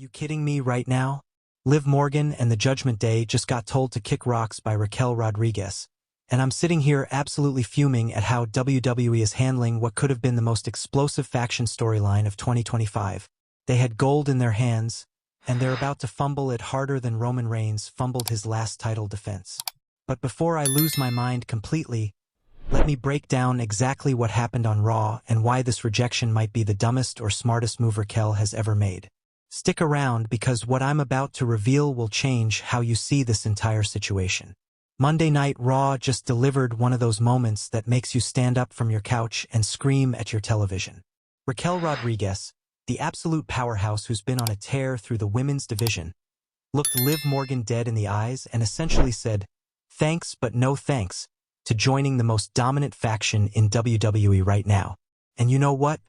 you kidding me right now? Liv Morgan and the Judgment Day just got told to kick rocks by Raquel Rodriguez, and I'm sitting here absolutely fuming at how WWE is handling what could have been the most explosive faction storyline of 2025. They had gold in their hands, and they're about to fumble it harder than Roman Reigns fumbled his last title defense. But before I lose my mind completely, let me break down exactly what happened on Raw and why this rejection might be the dumbest or smartest move Raquel has ever made. Stick around because what I'm about to reveal will change how you see this entire situation. Monday Night Raw just delivered one of those moments that makes you stand up from your couch and scream at your television. Raquel Rodriguez, the absolute powerhouse who's been on a tear through the women's division, looked Liv Morgan dead in the eyes and essentially said, "Thanks but no thanks," to joining the most dominant faction in WWE right now. And you know what?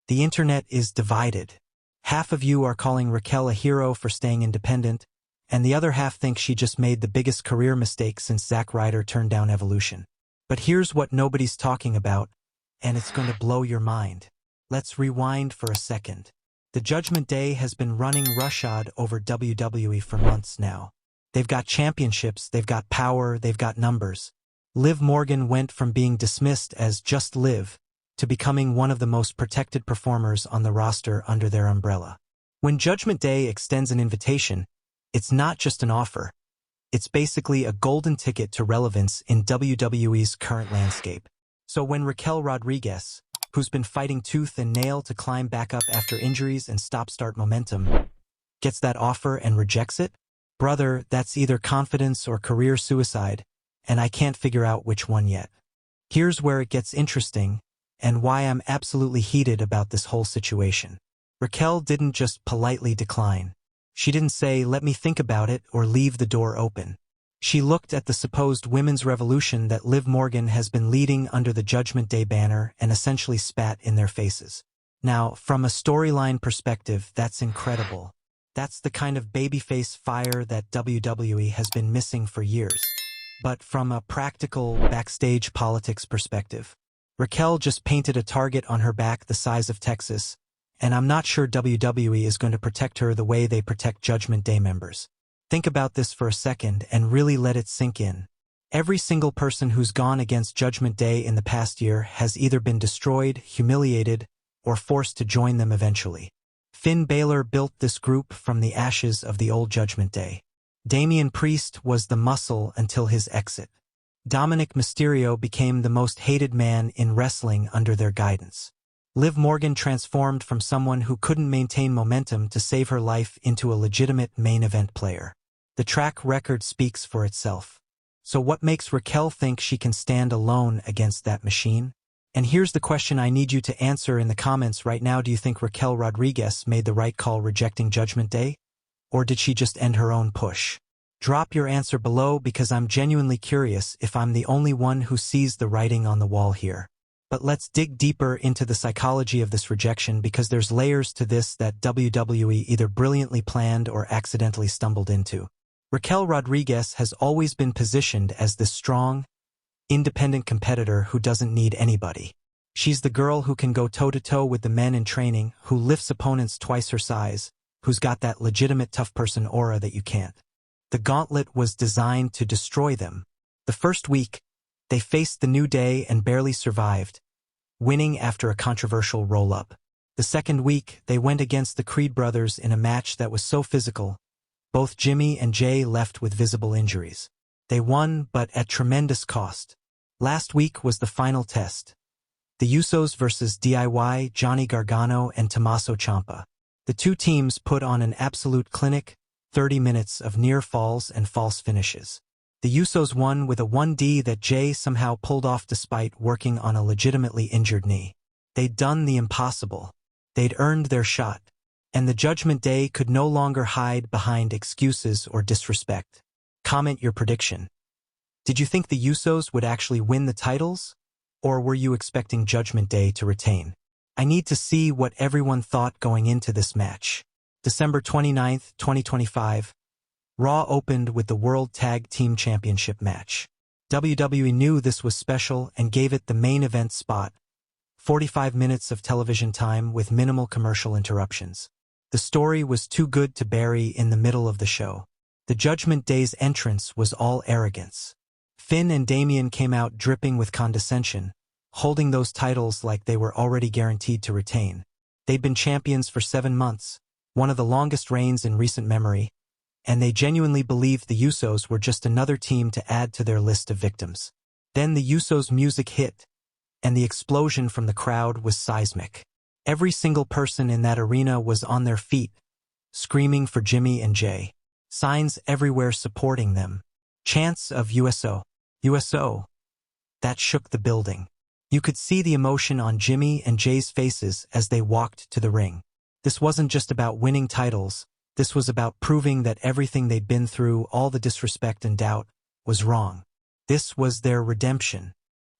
The internet is divided. Half of you are calling Raquel a hero for staying independent, and the other half think she just made the biggest career mistake since Zack Ryder turned down Evolution. But here's what nobody's talking about, and it's going to blow your mind. Let's rewind for a second. The Judgment Day has been running roughshod over WWE for months now. They've got championships, they've got power, they've got numbers. Liv Morgan went from being dismissed as just Liv to becoming one of the most protected performers on the roster under their umbrella. When Judgment Day extends an invitation, it's not just an offer. It's basically a golden ticket to relevance in WWE's current landscape. So when Raquel Rodriguez, who's been fighting tooth and nail to climb back up after injuries and stop-start momentum, gets that offer and rejects it, brother, that's either confidence or career suicide, and I can't figure out which one yet. Here's where it gets interesting, and why I'm absolutely heated about this whole situation. Raquel didn't just politely decline. She didn't say, "Let me think about it," or leave the door open. She looked at the supposed women's revolution that Liv Morgan has been leading under the Judgment Day banner and essentially spat in their faces. Now, from a storyline perspective, that's incredible. That's the kind of babyface fire that WWE has been missing for years. But from a practical, backstage politics perspective, Raquel just painted a target on her back the size of Texas, and I'm not sure WWE is going to protect her the way they protect Judgment Day members. Think about this for a second and really let it sink in. Every single person who's gone against Judgment Day in the past year has either been destroyed, humiliated, or forced to join them eventually. Finn Balor built this group from the ashes of the old Judgment Day. Damian Priest was the muscle until his exit. Dominic Mysterio became the most hated man in wrestling under their guidance. Liv Morgan transformed from someone who couldn't maintain momentum to save her life into a legitimate main event player. The track record speaks for itself. So what makes Raquel think she can stand alone against that machine? And here's the question I need you to answer in the comments right now. Do you think Raquel Rodriguez made the right call rejecting Judgment Day? Or did she just end her own push? Drop your answer below because I'm genuinely curious if I'm the only one who sees the writing on the wall here. But let's dig deeper into the psychology of this rejection because there's layers to this that WWE either brilliantly planned or accidentally stumbled into. Raquel Rodriguez has always been positioned as this strong, independent competitor who doesn't need anybody. She's the girl who can go toe-to-toe with the men in training, who lifts opponents twice her size, who's got that legitimate tough person aura that you can't. The gauntlet was designed to destroy them. The first week, they faced the New Day and barely survived, winning after a controversial roll-up. The second week, they went against the Creed brothers in a match that was so physical, both Jimmy and Jay left with visible injuries. They won, but at tremendous cost. Last week was the final test. The Usos versus DIY, Johnny Gargano and Tommaso Ciampa. The two teams put on an absolute clinic, 30 minutes of near falls and false finishes. The Usos won with a 1D that Jay somehow pulled off despite working on a legitimately injured knee. They'd done the impossible. They'd earned their shot. And the Judgment Day could no longer hide behind excuses or disrespect. Comment your prediction. Did you think the Usos would actually win the titles? Or were you expecting Judgment Day to retain? I need to see what everyone thought going into this match. December 29th, 2025. Raw opened with the World Tag Team Championship match. WWE knew this was special and gave it the main event spot. 45 minutes of television time with minimal commercial interruptions. The story was too good to bury in the middle of the show. The Judgment Day's entrance was all arrogance. Finn and Damian came out dripping with condescension, holding those titles like they were already guaranteed to retain. They'd been champions for 7 months, one of the longest reigns in recent memory, and they genuinely believed the Usos were just another team to add to their list of victims. Then the Usos' music hit, and the explosion from the crowd was seismic. Every single person in that arena was on their feet, screaming for Jimmy and Jay. Signs everywhere supporting them. Chants of USO, USO. That shook the building. You could see the emotion on Jimmy and Jay's faces as they walked to the ring. This wasn't just about winning titles, this was about proving that everything they'd been through, all the disrespect and doubt, was wrong. This was their redemption.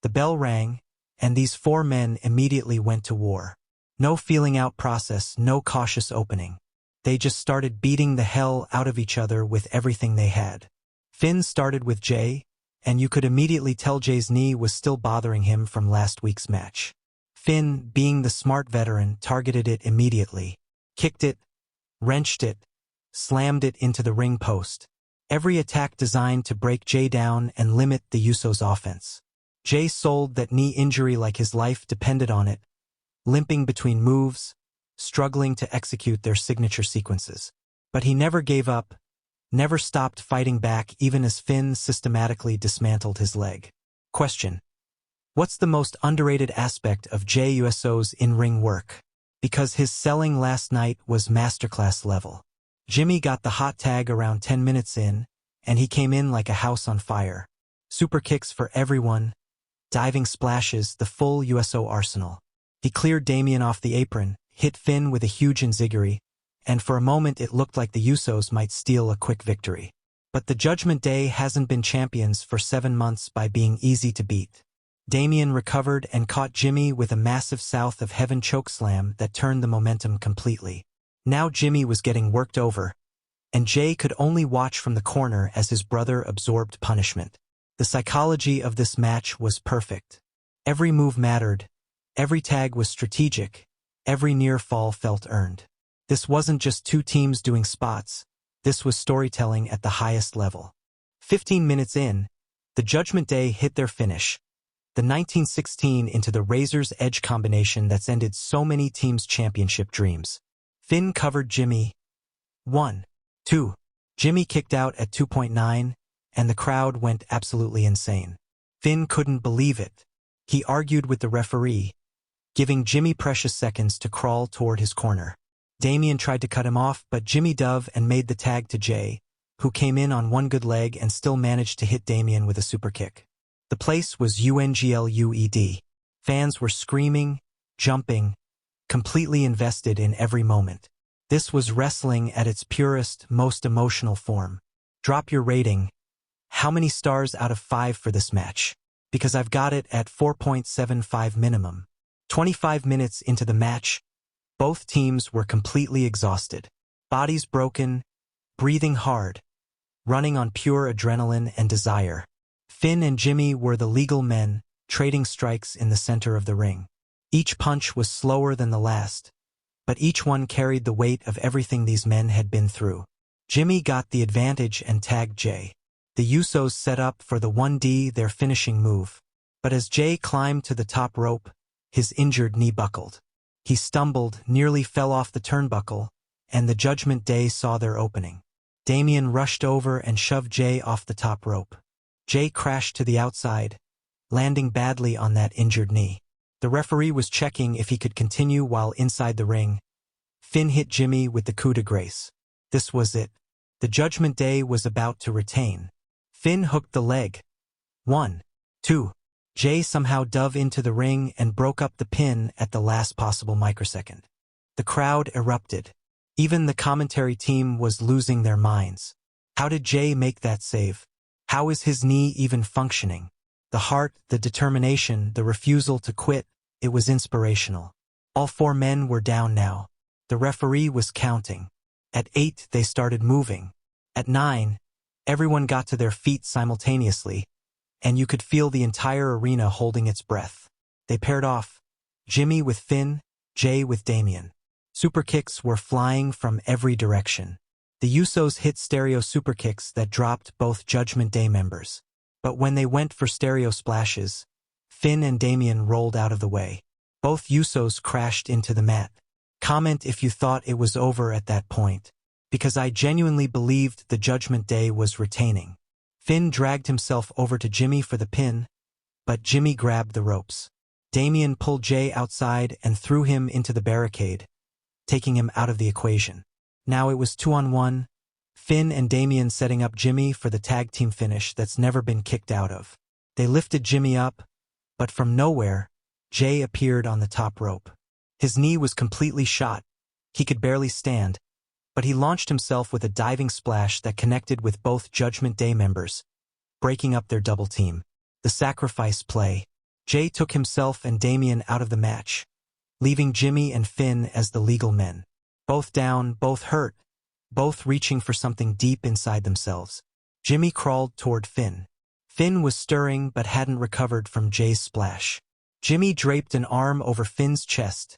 The bell rang, and these 4 men immediately went to war. No feeling out process, no cautious opening. They just started beating the hell out of each other with everything they had. Finn started with Jay, and you could immediately tell Jay's knee was still bothering him from last week's match. Finn, being the smart veteran, targeted it immediately. Kicked it, wrenched it, slammed it into the ring post. Every attack designed to break Jay down and limit the Usos' offense. Jay sold that knee injury like his life depended on it, limping between moves, struggling to execute their signature sequences. But he never gave up, never stopped fighting back even as Finn systematically dismantled his leg. Question: what's the most underrated aspect of Jey Uso's in-ring work? Because his selling last night was masterclass level. Jimmy got the hot tag around 10 minutes in, and he came in like a house on fire. Super kicks for everyone, diving splashes, the full USO arsenal. He cleared Damian off the apron, hit Finn with a huge enziguri, and for a moment it looked like the Usos might steal a quick victory. But the Judgment Day hasn't been champions for 7 months by being easy to beat. Damian recovered and caught Jimmy with a massive South of Heaven chokeslam that turned the momentum completely. Now Jimmy was getting worked over, and Jay could only watch from the corner as his brother absorbed punishment. The psychology of this match was perfect. Every move mattered, every tag was strategic, every near fall felt earned. This wasn't just 2 teams doing spots, this was storytelling at the highest level. 15 minutes in, the Judgment Day hit their finish. The 1916 into the Razor's Edge combination that's ended so many teams' championship dreams. Finn covered Jimmy. 1, 2. Jimmy kicked out at 2.9, and the crowd went absolutely insane. Finn couldn't believe it. He argued with the referee, giving Jimmy precious seconds to crawl toward his corner. Damian tried to cut him off, but Jimmy dove and made the tag to Jay, who came in on one good leg and still managed to hit Damian with a super kick. The place was UNGLUED. Fans were screaming, jumping, completely invested in every moment. This was wrestling at its purest, most emotional form. Drop your rating. How many stars out of 5 for this match? Because I've got it at 4.75 minimum. 25 minutes into the match, both teams were completely exhausted. Bodies broken, breathing hard, running on pure adrenaline and desire. Finn and Jimmy were the legal men, trading strikes in the center of the ring. Each punch was slower than the last, but each one carried the weight of everything these men had been through. Jimmy got the advantage and tagged Jay. The Usos set up for the 1D, their finishing move. But as Jay climbed to the top rope, his injured knee buckled. He stumbled, nearly fell off the turnbuckle, and the Judgment Day saw their opening. Damian rushed over and shoved Jay off the top rope. Jay crashed to the outside, landing badly on that injured knee. The referee was checking if he could continue while inside the ring. Finn hit Jimmy with the coup de grace. This was it. The Judgment Day was about to retain. Finn hooked the leg. 1, 2. Jay somehow dove into the ring and broke up the pin at the last possible microsecond. The crowd erupted. Even the commentary team was losing their minds. How did Jay make that save? How is his knee even functioning? The heart, the determination, the refusal to quit, it was inspirational. All 4 men were down now. The referee was counting. At 8, they started moving. At 9, everyone got to their feet simultaneously, and you could feel the entire arena holding its breath. They paired off, Jimmy with Finn, Jay with Damian. Superkicks were flying from every direction. The Usos hit stereo superkicks that dropped both Judgment Day members. But when they went for stereo splashes, Finn and Damian rolled out of the way. Both Usos crashed into the mat. Comment if you thought it was over at that point, because I genuinely believed the Judgment Day was retaining. Finn dragged himself over to Jimmy for the pin, but Jimmy grabbed the ropes. Damian pulled Jay outside and threw him into the barricade, taking him out of the equation. Now it was 2-on-1, Finn and Damian setting up Jimmy for the tag team finish that's never been kicked out of. They lifted Jimmy up, but from nowhere, Jay appeared on the top rope. His knee was completely shot. He could barely stand, but he launched himself with a diving splash that connected with both Judgment Day members, breaking up their double team. The sacrifice play. Jay took himself and Damian out of the match, leaving Jimmy and Finn as the legal men. Both down, both hurt, both reaching for something deep inside themselves. Jimmy crawled toward Finn. Finn was stirring but hadn't recovered from Jay's splash. Jimmy draped an arm over Finn's chest.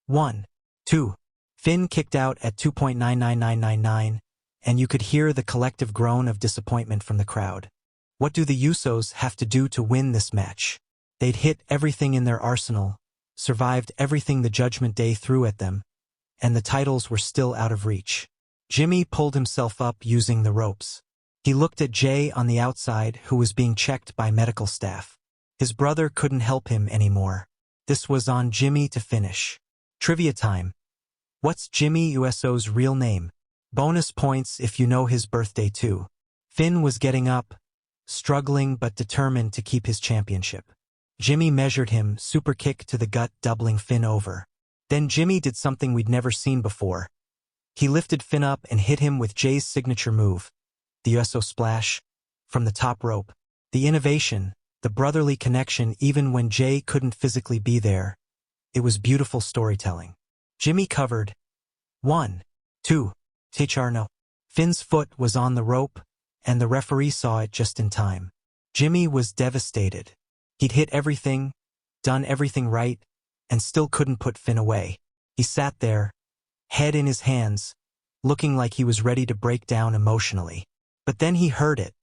1, 2. Finn kicked out at 2.99999, and you could hear the collective groan of disappointment from the crowd. What do the Usos have to do to win this match? They'd hit everything in their arsenal, survived everything the Judgment Day threw at them, and the titles were still out of reach. Jimmy pulled himself up using the ropes. He looked at Jay on the outside, who was being checked by medical staff. His brother couldn't help him anymore. This was on Jimmy to finish. Trivia time. What's Jimmy Uso's real name? Bonus points if you know his birthday too. Finn was getting up, struggling but determined to keep his championship. Jimmy measured him, super kick to the gut, doubling Finn over. Then Jimmy did something we'd never seen before. He lifted Finn up and hit him with Jay's signature move, the Uso splash, from the top rope. The innovation, the brotherly connection even when Jay couldn't physically be there. It was beautiful storytelling. Jimmy covered. 1, 2. No. Finn's foot was on the rope, and the referee saw it just in time. Jimmy was devastated. He'd hit everything, done everything right, and still couldn't put Finn away. He sat there, head in his hands, looking like he was ready to break down emotionally. But then he heard it.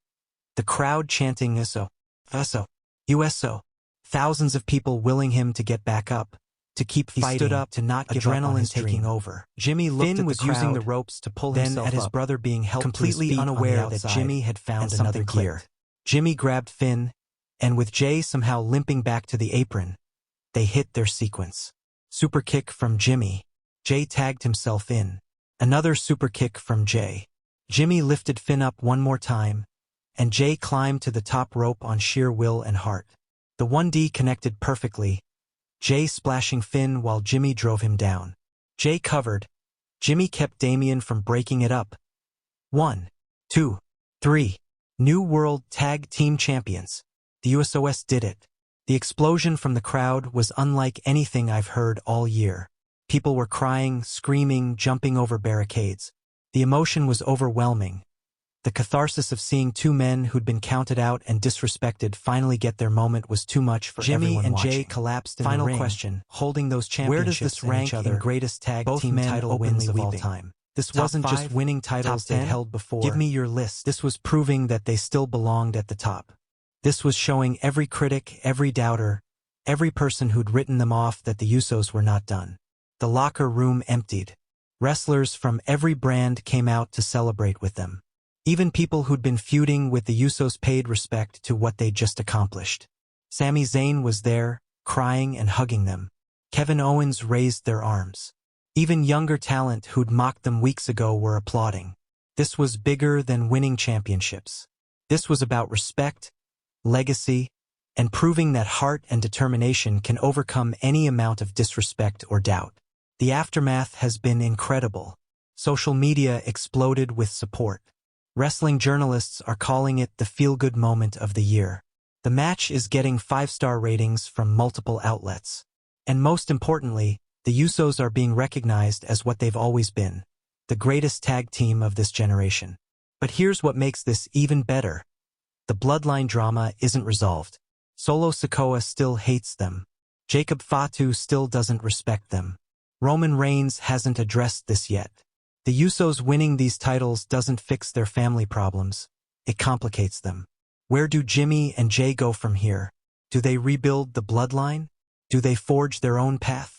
The crowd chanting Uso, Uso, Uso. Thousands of people willing him to get back up, to keep fighting, he stood up, to not give adrenaline up on his taking dream. over. Jimmy looked Finn at was the crowd, using the ropes to pull then himself at his up, brother being helped completely to his feet unaware on the that outside, Jimmy had found and something another gear. clicked. Jimmy grabbed Finn, and with Jay somehow limping back to the apron, they hit their sequence. Super kick from Jimmy. Jay tagged himself in. Another super kick from Jay. Jimmy lifted Finn up one more time, and Jay climbed to the top rope on sheer will and heart. The 1D connected perfectly, Jay splashing Finn while Jimmy drove him down. Jay covered. Jimmy kept Damian from breaking it up. 1, 2, 3. New World Tag Team Champions. The Usos did it. The explosion from the crowd was unlike anything I've heard all year. People were crying, screaming, jumping over barricades. The emotion was overwhelming. The catharsis of seeing two men who'd been counted out and disrespected finally get their moment was too much for Jimmy everyone and watching. Jay collapsed in the Final ring, question, holding those championships. Where does this rank in greatest tag both team men title openly wins of all weeping. time? This Top wasn't just 5, winning titles top they'd 10? held before. Give me your list. This was proving that they still belonged at the top. This was showing every critic, every doubter, every person who'd written them off that the Usos were not done. The locker room emptied. Wrestlers from every brand came out to celebrate with them. Even people who'd been feuding with the Usos paid respect to what they'd just accomplished. Sami Zayn was there, crying and hugging them. Kevin Owens raised their arms. Even younger talent who'd mocked them weeks ago were applauding. This was bigger than winning championships. This was about respect, legacy, and proving that heart and determination can overcome any amount of disrespect or doubt. The aftermath has been incredible. Social media exploded with support. Wrestling journalists are calling it the feel-good moment of the year. The match is getting 5-star ratings from multiple outlets. And most importantly, the Usos are being recognized as what they've always been, the greatest tag team of this generation. But here's what makes this even better. The bloodline drama isn't resolved. Solo Sikoa still hates them. Jacob Fatu still doesn't respect them. Roman Reigns hasn't addressed this yet. The Usos winning these titles doesn't fix their family problems. It complicates them. Where do Jimmy and Jay go from here? Do they rebuild the bloodline? Do they forge their own path?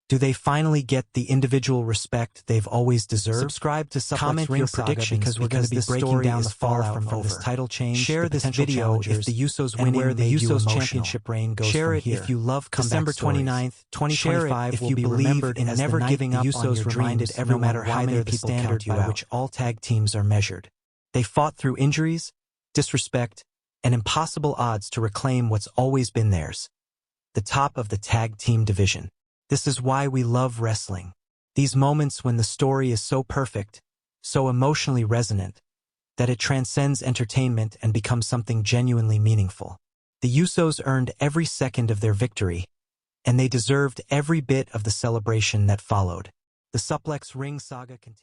Do they finally get the individual respect they've always deserved? Subscribe to SUPLEX Ring Saga because we're going to be breaking down the fallout from this title change. Share this video if the Usos winning where the Usos championship reign goes Share from it here. if you love December comeback 29th, 2025 if will you be believe remembered in as never the night giving the up on Usos your reminded dreams, everyone no matter how how many many the people standard count you by out. which all tag teams are measured. They fought through injuries, disrespect, and impossible odds to reclaim what's always been theirs, the top of the tag team division. This is why we love wrestling. These moments when the story is so perfect, so emotionally resonant, that it transcends entertainment and becomes something genuinely meaningful. The Usos earned every second of their victory, and they deserved every bit of the celebration that followed. The SUPLEX Ring Saga continues.